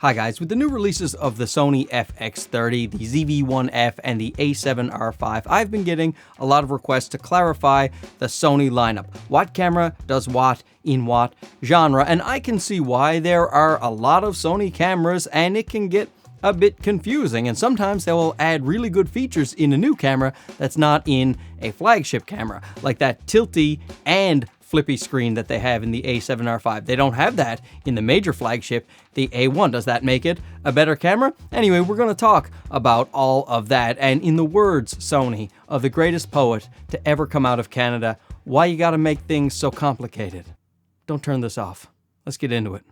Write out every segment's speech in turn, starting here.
Hi guys, with the new releases of the Sony FX30, the ZV-1F, and the A7R5, I've been getting a lot of requests to clarify the Sony lineup. What camera does what in what genre? And I can see why. There are a lot of Sony cameras and it can get a bit confusing, and sometimes they will add really good features in a new camera that's not in a flagship camera, like that tilty and flippy screen that they have in the A7R5. They don't have that in the major flagship, the A1. Does that make it a better camera? Anyway, we're going to talk about all of that, and in the words, Sony, of the greatest poet to ever come out of Canada, why you gotta make things so complicated? Don't turn this off. Let's get into it.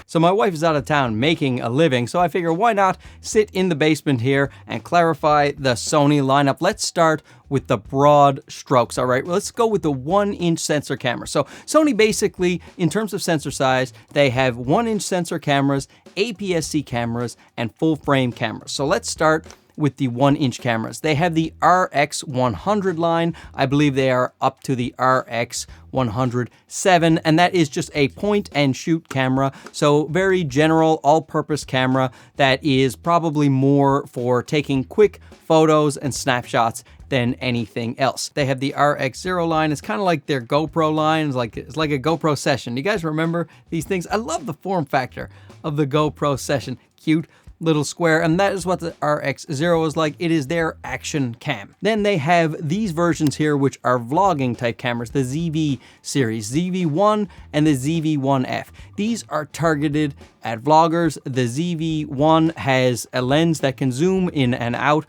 So my wife is out of town making a living, so I figure why not sit in the basement here and clarify the Sony lineup. Let's start with the broad strokes. All right, well, let's go with the 1-inch sensor camera. So Sony basically, in terms of sensor size, they have 1-inch sensor cameras, APS-C cameras, and full frame cameras. So let's start with the 1-inch cameras. They have the RX100 line. I believe they are up to the RX107, and that is just a point and shoot camera. So very general, all-purpose camera that is probably more for taking quick photos and snapshots than anything else. They have the RX0 line. It's kind of like their GoPro line. It's like a GoPro Session. You guys remember these things? I love the form factor of the GoPro Session. Cute little square, and that is what the RX0 is like. It is their action cam. Then they have these versions here, which are vlogging type cameras, the ZV series, ZV-1 and the ZV-1F. These are targeted at vloggers. The ZV-1 has a lens that can zoom in and out,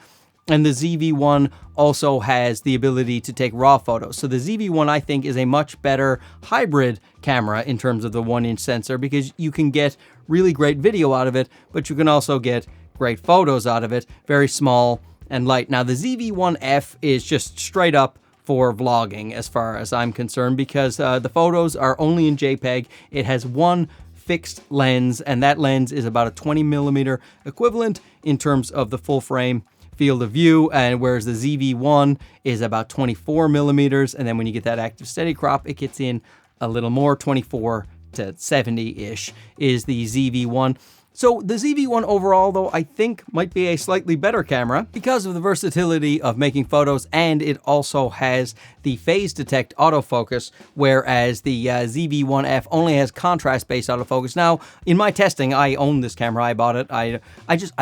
and the ZV-1 also has the ability to take raw photos. So the ZV-1, I think, is a much better hybrid camera in terms of the 1-inch sensor, because you can get really great video out of it, but you can also get great photos out of it, very small and light. Now the ZV-1F is just straight up for vlogging as far as I'm concerned, because the photos are only in JPEG. It has one fixed lens, and that lens is about a 20mm equivalent in terms of the full frame field of view, and whereas the ZV-1 is about 24mm, and then when you get that active steady crop, it gets in a little more, 24 to 70-ish is the ZV-1. So the ZV-1 overall, though, I think might be a slightly better camera because of the versatility of making photos, and it also has the phase detect autofocus, whereas the ZV-1F only has contrast-based autofocus. Now, in my testing, I own this camera. I bought it. I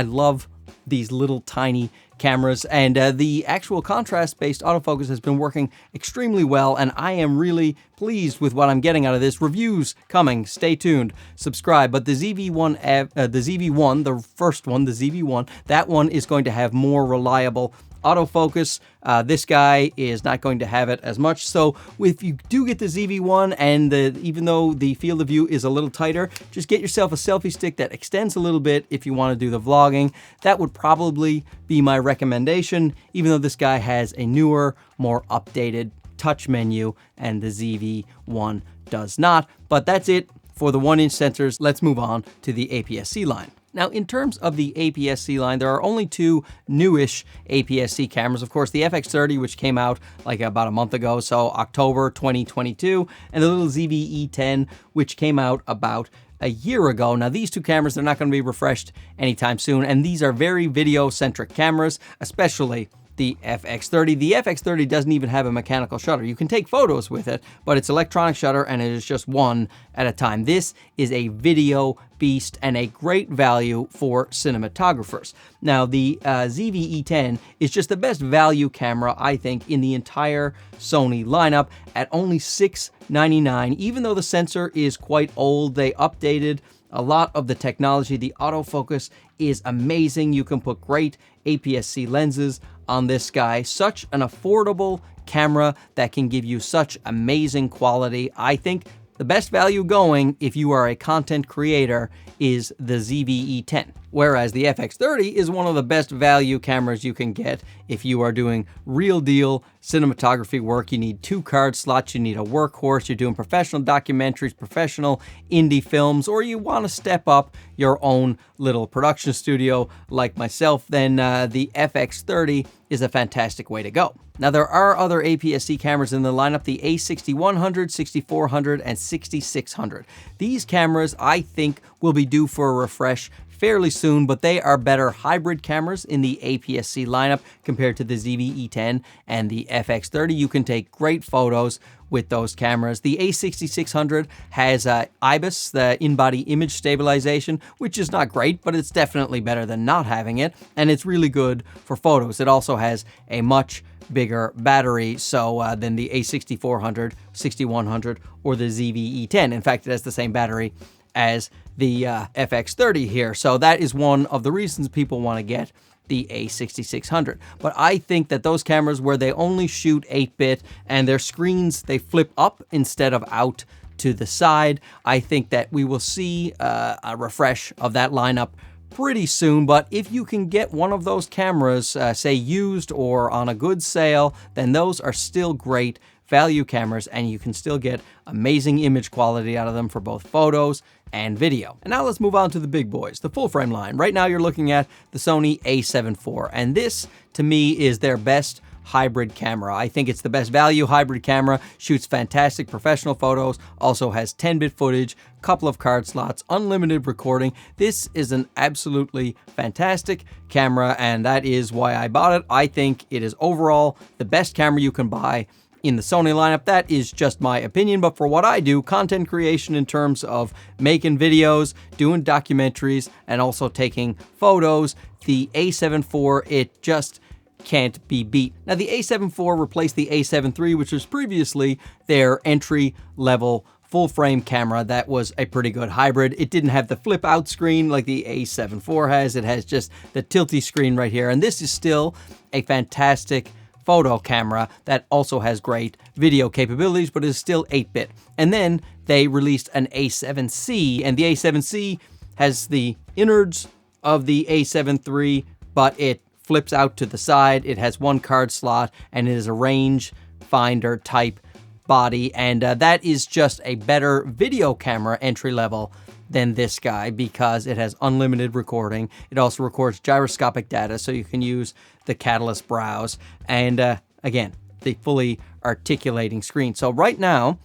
love these little tiny cameras, and the actual contrast-based autofocus has been working extremely well, and I am really pleased with what I'm getting out of this. Reviews coming, stay tuned, subscribe. But the ZV-1, the first one, the ZV-1, that one is going to have more reliable autofocus. This guy is not going to have it as much. So if you do get the ZV-1, and even though the field of view is a little tighter, just get yourself a selfie stick that extends a little bit if you want to do the vlogging. That would probably be my recommendation, even though this guy has a newer, more updated touch menu, and the ZV-1 does not. But that's it for the 1-inch sensors. Let's move on to the APS-C line. Now, in terms of the APS-C line, there are only two newish APS-C cameras. Of course, the FX30, which came out like about a month ago, so October 2022, and the little ZV-E10, which came out about a year ago. Now, these two cameras, they're not going to be refreshed anytime soon, and these are very video-centric cameras, especially the FX30. The FX30 doesn't even have a mechanical shutter. You can take photos with it, but it's electronic shutter, and it is just one at a time. This is a video beast and a great value for cinematographers. Now, the ZV-E10 is just the best value camera, I think, in the entire Sony lineup at only $699. Even though the sensor is quite old, they updated a lot of the technology. The autofocus is amazing. You can put great APS-C lenses on this guy. Such an affordable camera that can give you such amazing quality. I think the best value going, if you are a content creator, is the ZV-E10. Whereas the FX30 is one of the best value cameras you can get if you are doing real deal cinematography work. You need 2 card slots, you need a workhorse, you're doing professional documentaries, professional indie films, or you want to step up your own little production studio like myself, then the FX30 is a fantastic way to go. Now, there are other APS-C cameras in the lineup, the A6100, 6400, and 6600. These cameras, I think, will be due for a refresh fairly soon, but they are better hybrid cameras in the APS-C lineup compared to the ZV-E10 and the FX30. You can take great photos with those cameras. The A6600 has IBIS, the in-body image stabilization, which is not great, but it's definitely better than not having it, and it's really good for photos. It also has a much bigger battery than the A6400, 6100, or the ZV-E10. In fact, it has the same battery as the FX30 here. So that is one of the reasons people want to get the A6600. But I think that those cameras where they only shoot 8-bit and their screens, they flip up instead of out to the side, I think that we will see a refresh of that lineup pretty soon. But if you can get one of those cameras, say used or on a good sale, then those are still great value cameras and you can still get amazing image quality out of them for both photos and video. And now let's move on to the big boys, the full frame line. Right now you're looking at the Sony a7 IV, and this to me is their best hybrid camera. I think it's the best value hybrid camera, shoots fantastic professional photos, also has 10-bit footage, couple of card slots, unlimited recording. This is an absolutely fantastic camera, and that is why I bought it. I think it is overall the best camera you can buy in the Sony lineup. That is just my opinion, but for what I do, content creation in terms of making videos, doing documentaries, and also taking photos, the a7 IV, it just can't be beat. Now, the a7 IV replaced the a7 III, which was previously their entry-level full-frame camera that was a pretty good hybrid. It didn't have the flip-out screen like the a7 IV has. It has just the tilty screen right here, and this is still a fantastic photo camera that also has great video capabilities, but is still 8-bit. And then they released an A7C, and the A7C has the innards of the A7 III, but it flips out to the side. It has 1 card slot, and it is a range finder type body, and that is just a better video camera entry level than this guy because it has unlimited recording. It also records gyroscopic data, so you can use the Catalyst browse, and again, the fully articulating screen. So right now,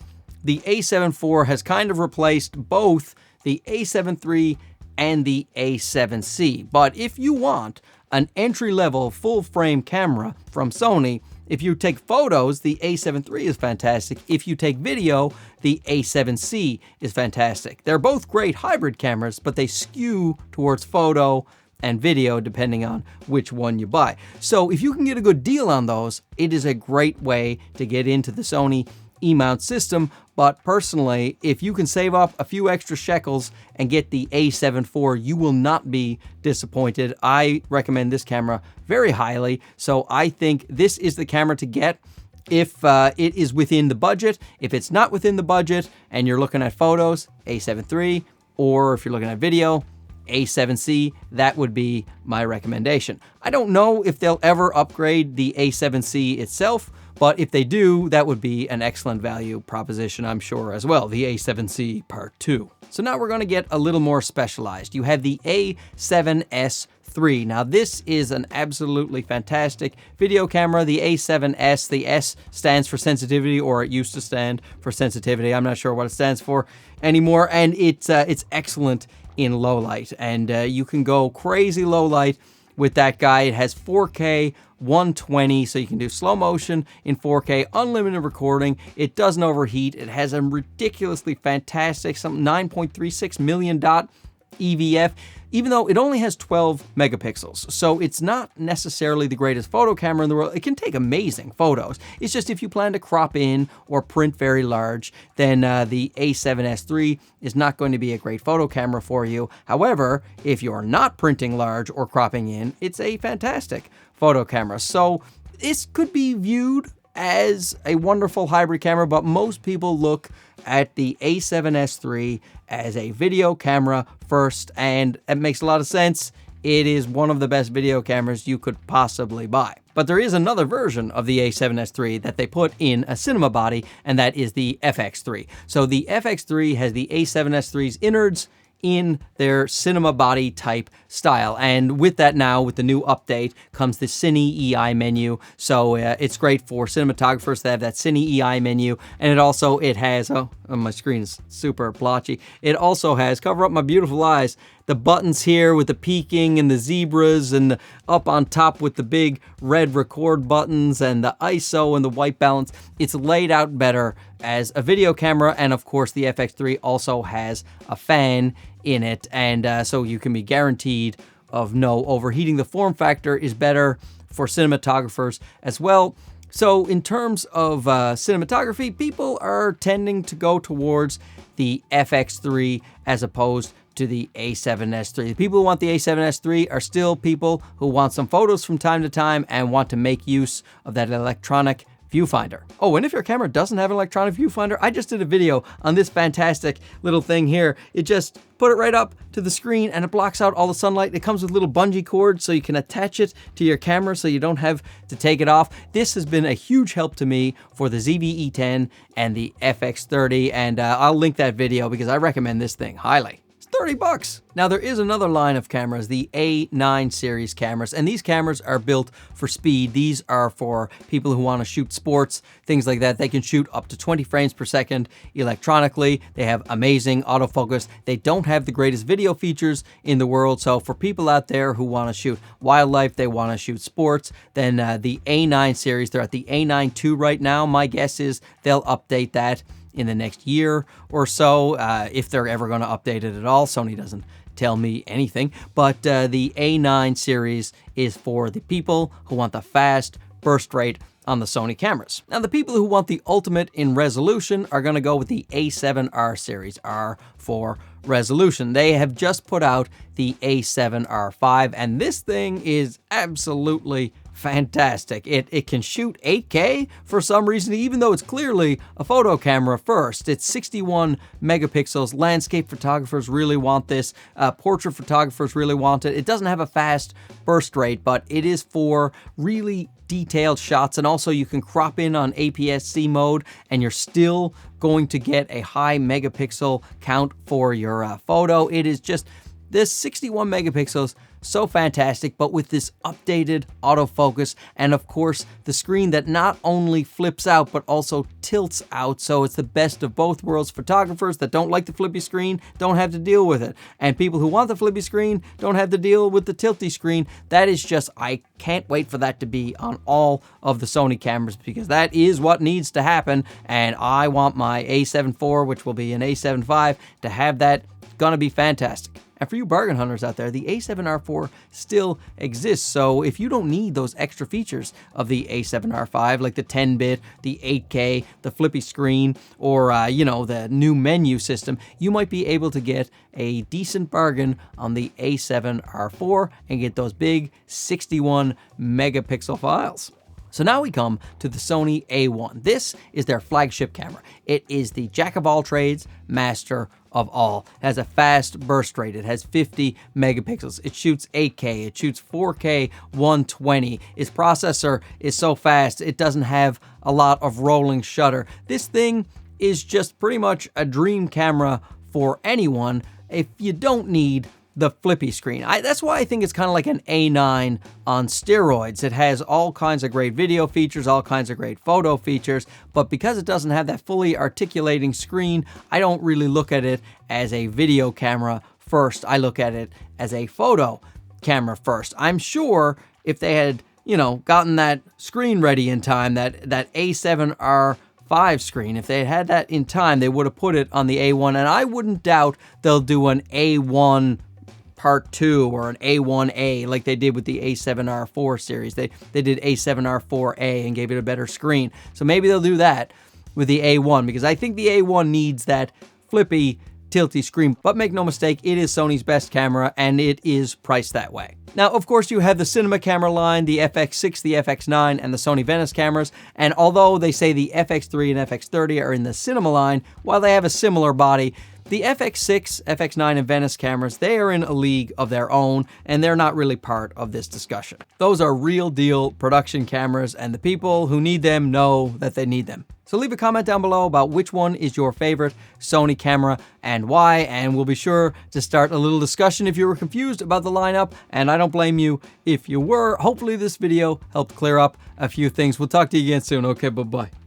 the a7 IV has kind of replaced both the a7 III and the a7C. But if you want an entry-level full-frame camera from Sony, if you take photos, the a7 III is fantastic. If you take video, the a7C is fantastic. They're both great hybrid cameras, but they skew towards photo and video depending on which one you buy. So if you can get a good deal on those, it is a great way to get into the Sony E-mount system. But personally, if you can save up a few extra shekels and get the a7 IV, you will not be disappointed. I recommend this camera very highly, so I think this is the camera to get if it is within the budget. If it's not within the budget and you're looking at photos, a7 III, or if you're looking at video, a7C, that would be my recommendation. I don't know if they'll ever upgrade the a7C itself, but if they do, that would be an excellent value proposition, I'm sure, as well, the a7C Part 2. So now we're going to get a little more specialized. You have the a7S III. Now this is an absolutely fantastic video camera. The a7S, the S stands for sensitivity, or it used to stand for sensitivity. I'm not sure what it stands for anymore, and it's excellent in low light, and you can go crazy low light with that guy. It has 4K 120, so you can do slow motion in 4K, unlimited recording. It doesn't overheat. It has a ridiculously fantastic, some 9.36 million dot EVF, even though it only has 12 megapixels. So it's not necessarily the greatest photo camera in the world. It can take amazing photos. It's just if you plan to crop in or print very large, then the a7S III is not going to be a great photo camera for you. However, if you're not printing large or cropping in, it's a fantastic photo camera. So this could be viewed as a wonderful hybrid camera, but most people look at the A7S III as a video camera first, and it makes a lot of sense. It is one of the best video cameras you could possibly buy. But there is another version of the A7S III that they put in a cinema body, and that is the FX3. So the FX3 has the A7S III's innards in their cinema body type style. And with that now, with the new update, comes the Cine EI menu. So it's great for cinematographers that have that Cine EI menu. And it has, oh, my screen is super blotchy. It also has, cover up my beautiful eyes, the buttons here with the peaking and the zebras, and up on top with the big red record buttons and the ISO and the white balance. It's laid out better as a video camera, and of course the FX3 also has a fan in it, and so you can be guaranteed of no overheating. The form factor is better for cinematographers as well. So in terms of cinematography, people are tending to go towards the FX3 as opposed to the A7S III. The people who want the A7S III are still people who want some photos from time to time and want to make use of that electronic viewfinder. Oh, and if your camera doesn't have an electronic viewfinder, I just did a video on this fantastic little thing here. It just put it right up to the screen and it blocks out all the sunlight. It comes with little bungee cords so you can attach it to your camera so you don't have to take it off. This has been a huge help to me for the ZV-E10 and the FX30, and I'll link that video because I recommend this thing highly. $30. Now there is another line of cameras, the A&SIII series cameras, and these cameras are built for speed. These are for people who want to shoot sports, things like that. They can shoot up to 20 frames per second electronically. They have amazing autofocus. They don't have the greatest video features in the world, so for people out there who want to shoot wildlife, they want to shoot sports, then the A&SIII series, they're at the A&SIII right now. My guess is they'll update that in the next year or so, if they're ever going to update it at all. Sony doesn't tell me anything, but the A&SIII series is for the people who want the fast burst rate on the Sony cameras. Now, the people who want the ultimate in resolution are going to go with the A7R series, R for resolution. They have just put out the A7R5, and this thing is absolutely fantastic. It can shoot 8K for some reason, even though it's clearly a photo camera first. It's 61 megapixels. Landscape photographers really want this. Portrait photographers really want it. It doesn't have a fast burst rate, but it is for really detailed shots, and also you can crop in on APS-C mode and you're still going to get a high megapixel count for your photo. It is just this 61 megapixels, so fantastic, but with this updated autofocus, and of course the screen that not only flips out but also tilts out, so it's the best of both worlds. Photographers that don't like the flippy screen don't have to deal with it, and people who want the flippy screen don't have to deal with the tilty screen. That is just, I can't wait for that to be on all of the Sony cameras, because that is what needs to happen, and I want my A7 IV, which will be an A7 V, to have that. Gonna be fantastic. And for you bargain hunters out there, the A7R4 still exists, so if you don't need those extra features of the A7R5, like the 10-bit, the 8K, the flippy screen, or the new menu system, you might be able to get a decent bargain on the A7R4 and get those big 61 megapixel files. So now we come to the Sony A1. This is their flagship camera. It is the jack of all trades, master of all. It has a fast burst rate. It has 50 megapixels. It shoots 8K. It shoots 4K 120. Its processor is so fast, it doesn't have a lot of rolling shutter. This thing is just pretty much a dream camera for anyone if you don't need the flippy screen. That's why I think it's kind of like an A9 on steroids. It has all kinds of great video features, all kinds of great photo features, but because it doesn't have that fully articulating screen, I don't really look at it as a video camera first. I look at it as a photo camera first. I'm sure if they had, gotten that screen ready in time, that A7R5 screen, if they had that in time, they would have put it on the A1, and I wouldn't doubt they'll do an A1 Part 2 or an A1A like they did with the A7R4 series. They did A7R4A and gave it a better screen. So maybe they'll do that with the A1, because I think the A1 needs that flippy tilty screen. But make no mistake, it is Sony's best camera, and it is priced that way. Now, of course, you have the cinema camera line, the FX6, the FX9, and the Sony Venice cameras, and although they say the FX3 and FX30 are in the cinema line, while they have a similar body, the FX6, FX9, and Venice cameras, they are in a league of their own, and they're not really part of this discussion. Those are real deal production cameras, and the people who need them know that they need them. So leave a comment down below about which one is your favorite Sony camera and why, and we'll be sure to start a little discussion if you were confused about the lineup, and I don't blame you if you were. Hopefully this video helped clear up a few things. We'll talk to you again soon. Okay, bye-bye.